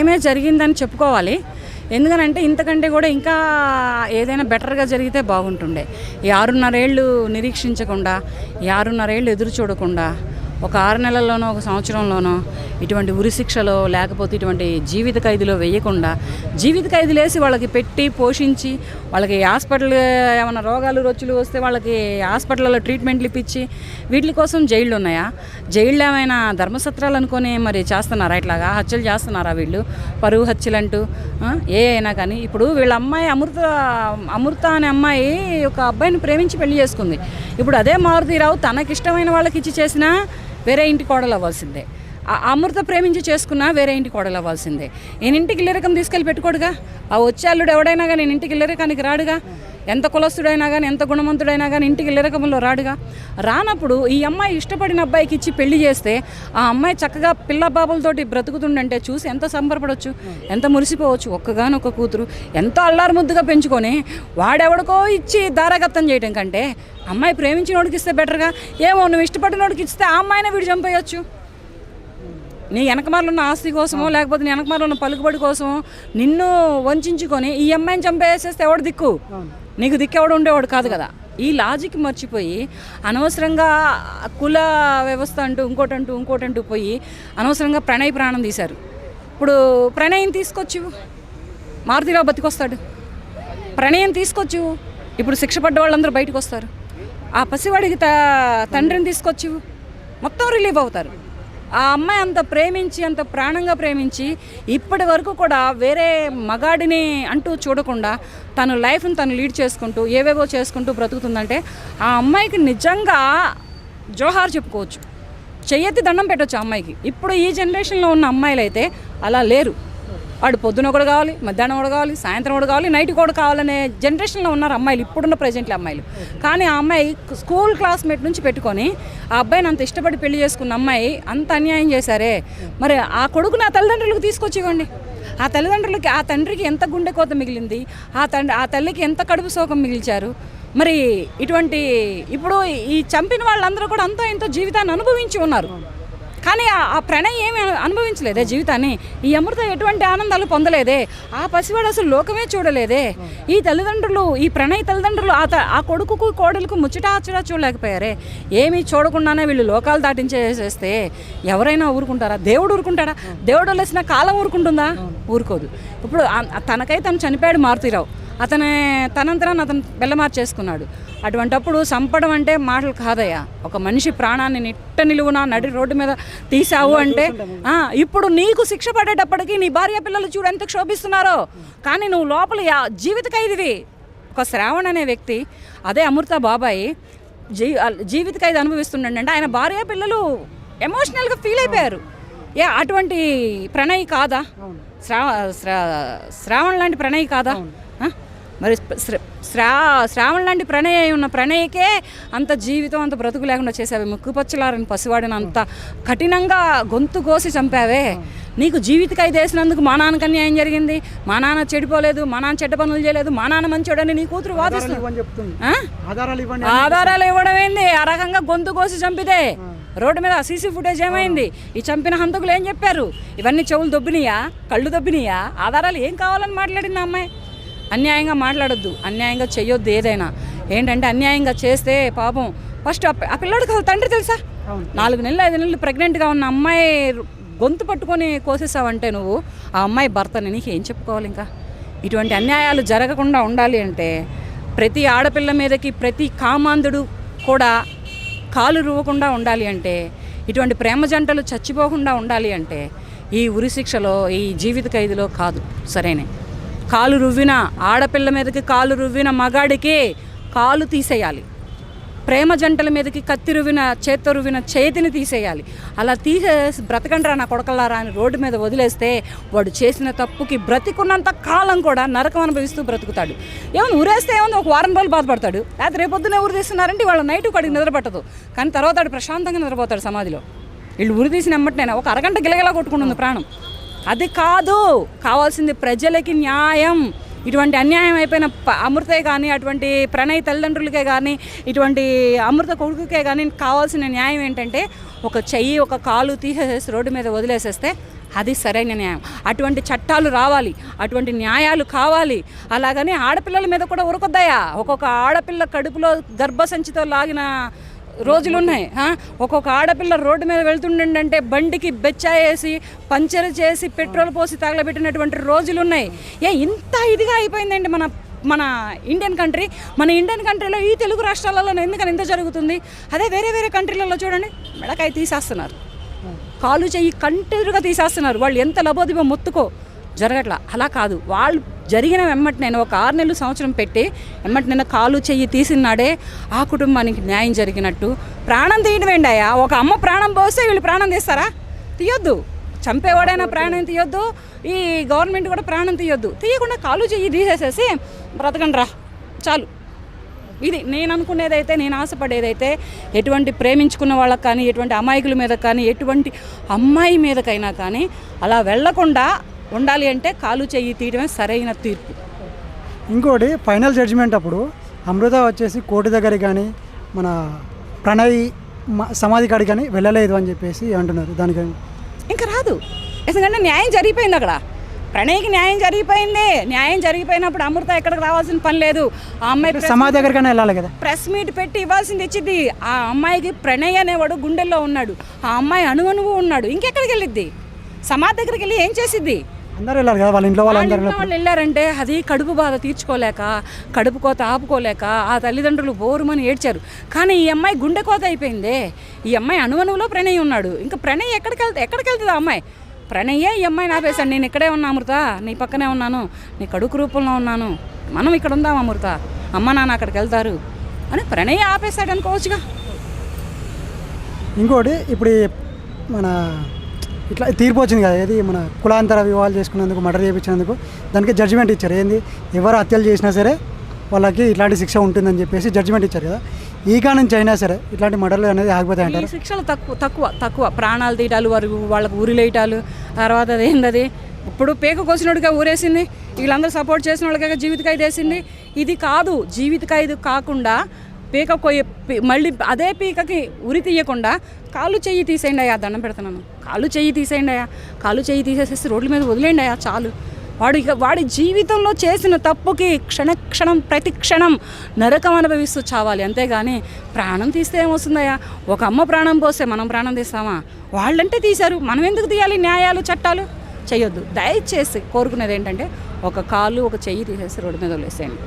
న్యాయమే జరిగిందని చెప్పుకోవాలి. ఎందుకనంటే ఇంతకంటే కూడా ఇంకా ఏదైనా బెటర్గా జరిగితే బాగుంటుండే. ఈ 6.5 ఏళ్ళు నిరీక్షించకుండా, ఈ 6.5 ఏళ్ళు ఎదురు చూడకుండా, ఒక 6 నెలల్లోనో ఒక సంవత్సరంలోనో ఇటువంటి ఉరిశిక్షలో లేకపోతే ఇటువంటి జీవిత ఖైదులో వేయకుండా, జీవిత ఖైదులు వేసి వాళ్ళకి పెట్టి పోషించి, వాళ్ళకి హాస్పిటల్ ఏమైనా రోగాలు రొచ్చులు వస్తే వాళ్ళకి హాస్పిటల్లో ట్రీట్మెంట్లు ఇప్పించి, వీటి కోసం జైళ్ళు ఉన్నాయా? జైళ్ళు ఏమైనా ధర్మసత్రాలు అనుకొని మరి చేస్తున్నారా? ఇట్లాగా హత్యలు చేస్తున్నారా వీళ్ళు? పరువు హత్యలంటూ ఏ అయినా కానీ. ఇప్పుడు వీళ్ళ అమ్మాయి అమృత అనే అమ్మాయి ఒక అబ్బాయిని ప్రేమించి పెళ్లి చేసుకుంది. ఇప్పుడు అదే మారుతీరావు తనకిష్టమైన వాళ్ళకి ఇచ్చి చేసినా వేరే ఇంటి కోడలు అవ్వాల్సిందే. అమృత ప్రేమించి చేసుకున్నా వేరే ఇంటి కోడలు అవ్వాల్సిందే. నేను ఇంటికి ఇల్లరికం తీసుకెళ్ళి పెట్టుకోడుగా. ఆ వచ్చే అల్లుడు ఎవడైనా కానీ నేను ఇంటికి ఇల్లరికానికి రాడుగా. ఎంత కులస్తుడైనా కానీ, ఎంత గుణవంతుడైనా కానీ ఇంటికి ఇల్లరికంలో రాడుగా. రానప్పుడు ఈ అమ్మాయి ఇష్టపడిన అబ్బాయికి ఇచ్చి పెళ్లి చేస్తే ఆ అమ్మాయి చక్కగా పిల్ల బాబులతోటి బ్రతుకుతుండంటే చూసి ఎంత సంబరపడవచ్చు, ఎంత మురిసిపోవచ్చు. ఒక్కగానొక్క కూతురు ఎంతో అల్లారు ముద్దుగా పెంచుకొని వాడెవడికో ఇచ్చి దారాగత్తం చేయడం కంటే అమ్మాయి ప్రేమించినోడికి ఇస్తే బెటర్గా. ఏమో నువ్వు ఇష్టపడినోడికి ఇస్తే ఆ అమ్మాయినే వీడు చంపేయచ్చు. నీ వెనకమారులు ఉన్న ఆస్తి కోసమో లేకపోతే నీ వెనకమారులు ఉన్న పలుకుబడి కోసమో నిన్ను వంచుకొని ఈ అమ్మాయిని చంపేసేస్తే ఎవడు దిక్కు? నీకు దిక్కెవడు ఉండేవాడు కాదు కదా. ఈ లాజిక్ మర్చిపోయి అనవసరంగా కుల వ్యవస్థ అంటూ ఇంకోటంటూ పోయి అనవసరంగా ప్రణయ్ ప్రాణం తీశారు. ఇప్పుడు ప్రణయం తీసుకొచ్చు మారుతీరావు బతికొస్తాడు. ప్రణయం తీసుకొచ్చు ఇప్పుడు శిక్ష పడ్డ వాళ్ళందరూ బయటకు వస్తారు. ఆ పసివాడికి తండ్రిని తీసుకొచ్చు మొత్తం రిలీవ్ అవుతారు. ఆ అమ్మాయి అంత ప్రేమించి, అంత ప్రాణంగా ప్రేమించి ఇప్పటి వరకు కూడా వేరే మగాడిని అంటూ చూడకుండా తను లైఫ్ని తను లీడ్ చేసుకుంటూ ఏవేవో చేసుకుంటూ బ్రతుకుతుందంటే ఆ అమ్మాయికి నిజంగా జోహార్ చెప్పుకోవచ్చు. చెయ్యెత్తి దండం పెట్టవచ్చు ఆ అమ్మాయికి. ఇప్పుడు ఈ జనరేషన్లో ఉన్న అమ్మాయిలు అయితే అలా లేరు. వాడు పొద్దున ఒకటి కావాలి, మధ్యాహ్నం ఒకటి కావాలి, సాయంత్రం ఒకటి కావాలి, నైట్ కూడా కావాలనే జనరేషన్లో ఉన్నారు అమ్మాయిలు, ఇప్పుడున్న ప్రజెంట్లీ అమ్మాయిలు. కానీ ఆ అమ్మాయి స్కూల్ క్లాస్మేట్ నుంచి పెట్టుకొని ఆ అబ్బాయిని అంత ఇష్టపడి పెళ్లి చేసుకున్న అమ్మాయి అంత అన్యాయం చేశారే. మరి ఆ కొడుకుని ఆ తల్లిదండ్రులకు తీసుకొచ్చి ఇవ్వండి. ఆ తల్లిదండ్రులకి, ఆ తండ్రికి ఎంత గుండె కోత మిగిలింది, ఆ తల్లికి ఎంత కడుపు శోకం మిగిల్చారు. మరి ఇటువంటి ఇప్పుడు ఈ చంపిన వాళ్ళందరూ కూడా అంతో ఎంతో జీవితాన్ని అనుభవించి ఉన్నారు. కానీ ఆ ప్రణయ్ ఏమి అనుభవించలేదే జీవితాన్ని. ఈ అమృత ఎటువంటి ఆనందాలు పొందలేదే. ఆ పసివాడు అసలు లోకమే చూడలేదే. ఈ తల్లిదండ్రులు, ఈ ప్రణయ్ తల్లిదండ్రులు ఆ కొడుకుకు కోడలకు ముచ్చటా చూడలేకపోయారే. ఏమీ చూడకుండానే వీళ్ళు లోకాలు దాటించేసేస్తే ఎవరైనా ఊరుకుంటారా? దేవుడు ఊరుకుంటాడా? దేవుడు వదిలేసిన కాలం ఊరుకుంటుందా? ఊరుకోదు. ఇప్పుడు తనకై తను చనిపోయాడు మారుతీరావు. తనంతరాన్ని అతను బెల్లమార్చేసుకున్నాడు. అటువంటప్పుడు చంపడం అంటే మాటలు కాదయ్యా. ఒక మనిషి ప్రాణాన్ని నిట్ట నిలువున నడి రోడ్డు మీద తీసావు అంటే ఇప్పుడు నీకు శిక్ష పడేటప్పటికి నీ భార్య పిల్లలు చూడు ఎంత క్షోభిస్తున్నారో. కానీ నువ్వు లోపల జీవిత ఖైదీవి. ఒక శ్రావణ్ అనే వ్యక్తి, అదే అమృత బాబాయి జీవిత ఖైదు అనుభవిస్తుండే. ఆయన భార్య పిల్లలు ఎమోషనల్గా ఫీల్ అయిపోయారు. అటువంటి ప్రణయ్ కాదా? శ్రావణ్ లాంటి ప్రణయ్ కాదా? మరి శ్రావణ్ లాంటి ప్రణయ్ ఉన్న ప్రణయ్కే అంత జీవితం, అంత బ్రతుకు లేకుండా చేసావే. ముక్కుపచ్చలారని పసివాడిని అంత కఠినంగా గొంతు కోసి చంపావే. నీకు జీవిత ఖైదు వేసినందుకు మా నాన్నకి అన్యాయం జరిగింది, మా నాన్న చెడిపోలేదు, మా నాన్న చెడ్డ పనులు చేయలేదు, మా నాన్న మంచోడని నీ కూతురు వాదిస్తుంది. ఆధారాలు ఇవ్వడం ఏంది? ఆ రకంగా గొంతు కోసి చంపితే రోడ్డు మీద సీసీ ఫుటేజ్ ఏమైంది? ఈ చంపిన హంతకులు ఏం చెప్పారు? ఇవన్నీ చెవులు దొబ్బినాయా, కళ్ళు దొబ్బినాయా? ఆధారాలు ఏం కావాలని మాట్లాడింది అమ్మాయి. అన్యాయంగా మాట్లాడొద్దు, అన్యాయంగా చేయొద్దు. ఏదైనా ఏంటంటే అన్యాయంగా చేస్తే పాపం ఫస్ట్ ఆ పిల్లోడికి తండ్రి తెలుసా? 4 నెలలు 5 నెలలు ప్రెగ్నెంట్గా ఉన్న అమ్మాయి గొంతు పట్టుకొని కోసేసావంటే నువ్వు ఆ అమ్మాయి భర్తని నీకు ఏం చెప్పుకోవాలి? ఇంకా ఇటువంటి అన్యాయాలు జరగకుండా ఉండాలి అంటే ప్రతి ఆడపిల్ల మీదకి ప్రతి కామాంధుడు కూడా కాలు రువ్వకుండా ఉండాలి అంటే, ఇటువంటి ప్రేమ జంటలు చచ్చిపోకుండా ఉండాలి అంటే ఈ ఉరిశిక్షలో, ఈ జీవిత ఖైదులో కాదు సరేనే. కాలు రువ్విన ఆడపిల్ల మీదకి కాలు రువ్విన మగాడికి కాలు తీసేయాలి. ప్రేమ జంటల మీదకి కత్తి రువ్విన చేత్తో రువ్విన చేతిని తీసేయాలి. అలా తీసేసి బ్రతకండ్రా నా కొడకల్లారా అని రోడ్డు మీద వదిలేస్తే వాడు చేసిన తప్పుకి బ్రతికున్నంత కాలం కూడా నరకం అనుభవిస్తూ బ్రతుకుతాడు. ఏమన్నా ఊరేస్తే ఏమన్నా ఒక వారం రోజులు బాధపడతాడు. లేకపోతే రేపొద్దునే ఊరు తీస్తున్నారంటే వాళ్ళ నైటు కడిగి నిద్రపట్టదు. కానీ తర్వాత వాడు ప్రశాంతంగా నిద్రపోతాడు సమాధిలో. వీళ్ళు ఉరి తీసిన ఎమ్మటినైనా ఒక అరగంట గిలగిలా కొట్టుకుంటుంది ప్రాణం. అది కాదు కావాల్సింది, ప్రజలకి న్యాయం. ఇటువంటి అన్యాయం అయిపోయిన అమృతే కానీ, అటువంటి ప్రణయ్ తల్లిదండ్రులకే కానీ, ఇటువంటి అమృత కొడుకుకే కానీ కావాల్సిన న్యాయం ఏంటంటే ఒక చెయ్యి, ఒక కాలు తీసేసి రోడ్డు మీద వదిలేసేస్తే అది సరైన న్యాయం. అటువంటి చట్టాలు రావాలి, అటువంటి న్యాయాలు కావాలి. అలాగని ఆడపిల్లల మీద కూడా ఉరకొద్దాయా? ఒక్కొక్క ఆడపిల్ల కడుపులో గర్భసంచితో లాగిన రోజులు ఉన్నాయి. ఒక్కొక్క ఆడపిల్ల రోడ్డు మీద వెళ్తుండంటే బండికి బెచ్చాయేసి పంచర్ చేసి పెట్రోల్ పోసి తగలబెట్టినటువంటి రోజులు ఉన్నాయి. ఇంత ఇదిగా అయిపోయిందండి మన ఇండియన్ కంట్రీ. మన ఇండియన్ కంట్రీలో ఈ తెలుగు రాష్ట్రాలలో ఎందుకని ఇంత జరుగుతుంది? అదే వేరే వేరే కంట్రీలలో చూడండి, మెడకాయ తీసేస్తున్నారు, కాలు చెయ్యి కంటిన్యూగా తీసేస్తున్నారు. వాళ్ళు ఎంత లబోదిబో మొత్తుకో జరగట్లా. అలా కాదు, వాళ్ళు జరిగిన వెమ్మటినైనా ఒక 6 నెలలు సంవత్సరం పెట్టి వెమ్మటినైనా కాలు చెయ్యి తీసినాడే ఆ కుటుంబానికి న్యాయం జరిగినట్టు. ప్రాణం తీయడం ఏంటయ్యా? ఒక అమ్మ ప్రాణం పోస్తే వీళ్ళు ప్రాణం తీస్తారా? తీయొద్దు. చంపేవాడైనా ప్రాణం తీయొద్దు, ఈ గవర్నమెంట్ కూడా ప్రాణం తీయొద్దు. తీయకుండా కాలు చెయ్యి తీసేసేసి బ్రతకండి రా చాలు. ఇది నేను అనుకునేదైతే, నేను ఆశపడేదైతే, ఎటువంటి ప్రేమించుకున్న వాళ్ళకి కానీ, ఎటువంటి అమాయకుల మీద కానీ, ఎటువంటి అమ్మాయి మీదకైనా కానీ అలా వెళ్లకుండా ఉండాలి అంటే కాలు చెయ్యి తీయడమే సరైన తీర్పు. ఇంకోటి ఫైనల్ జడ్జిమెంట్ అప్పుడు అమృత వచ్చేసి కోర్టు దగ్గరికి కానీ మన ప్రణయ్ సమాధి కాడికి కానీ వెళ్ళలేదు అని చెప్పేసి అంటున్నారు. దానికని ఇంకా రాదు, ఎందుకంటే న్యాయం జరిగిపోయింది అక్కడ. ప్రణయ్కి న్యాయం జరిగిపోయింది. న్యాయం జరిగిపోయినప్పుడు అమృత ఎక్కడికి రావాల్సిన పని లేదు. ఆ అమ్మాయి సమాధి దగ్గరికైనా వెళ్ళాలి కదా, ప్రెస్ మీట్ పెట్టి ఇవ్వాల్సింది ఇచ్చింది. ఆ అమ్మాయికి ప్రణయ్ అనేవాడు గుండెల్లో ఉన్నాడు, ఆ అమ్మాయి అణువణువు ఉన్నాడు. ఇంకెక్కడికి వెళ్ళిద్ది? సమాధి దగ్గరికి వెళ్ళి ఏం చేసిద్ది? అందరూ వెళ్ళారు కదా, వాళ్ళ ఇంట్లో వాళ్ళు వెళ్ళారంటే అది కడుపు బాధ తీర్చుకోలేక, కడుపు కోత ఆపుకోలేక ఆ తల్లిదండ్రులు బోరుమని ఏడ్చారు. కానీ ఈ అమ్మాయి గుండె కోత అయిపోయిందే. ఈ అమ్మాయి అణువణువులో ప్రణయ్ ఉన్నాడు. ఇంకా ప్రణయ్ ఎక్కడికి వెళ్తుంది? ఆ అమ్మాయి ప్రణయ్యే ఈ అమ్మాయిని ఆపేశాడు. నేను ఇక్కడే ఉన్నా అమృత, నీ పక్కనే ఉన్నాను, నీ కడుపు రూపంలో ఉన్నాను, మనం ఇక్కడ ఉందాం అమృత, అమ్మ నాన్న అక్కడికి వెళ్తారు అని ప్రణయ్ ఆపేశాడు అనుకోవచ్చుగా. ఇంకోటి ఇప్పుడు మన ఇట్లా తీర్పు వచ్చింది కదా, ఏది మన కులాంతర వివాహాలు చేసుకున్నందుకు, మర్డర్ చేయించినందుకు దానికి జడ్జిమెంట్ ఇచ్చారు. ఏంది, ఎవరు హత్యలు చేసినా సరే వాళ్ళకి ఇట్లాంటి శిక్ష ఉంటుందని చెప్పేసి జడ్జిమెంట్ ఇచ్చారు కదా. ఈకా నుంచి అయినా సరే ఇట్లాంటి మర్డర్లు అనేది ఆగిపోతాయి అంటారు. శిక్షలు తక్కువ ప్రాణాలు తీయటాలు, వరకు వాళ్ళకు ఊరిలేయటాలు, తర్వాత అదేంది ఇప్పుడు పీక కోసినోడిగా ఊరేసింది, వీళ్ళందరూ సపోర్ట్ చేసిన వాళ్ళకి జీవిత ఖైదు వేసింది. ఇది కాదు, జీవిత ఖైదు కాకుండా పీక మళ్ళీ అదే పీకకి ఉరి తీయకుండా కాలు చెయ్యి తీసేయండి అయ్యా, దండం పెడుతున్నాను, కాలు చెయ్యి తీసేయండి అయ్యా, కాలు చెయ్యి తీసేసేసి రోడ్ల మీద వదిలేండి అయ్యా చాలు. వాడి జీవితంలో చేసిన తప్పుకి క్షణం ప్రతి క్షణం నరకం అనుభవిస్తూ చావాలి, అంతేగాని ప్రాణం తీస్తే ఏమొస్తుందయ్యా? ఒక అమ్మ ప్రాణం పోస్తే మనం ప్రాణం తీస్తామా? వాళ్ళంటే తీశారు, మనం ఎందుకు తీయాలి? న్యాయాలు చట్టాలు చేయొద్దు. దయచేసి కోరుకునేది ఏంటంటే ఒక కాలు ఒక చెయ్యి తీసేసి రోడ్డు మీద వదిలేసేయండి.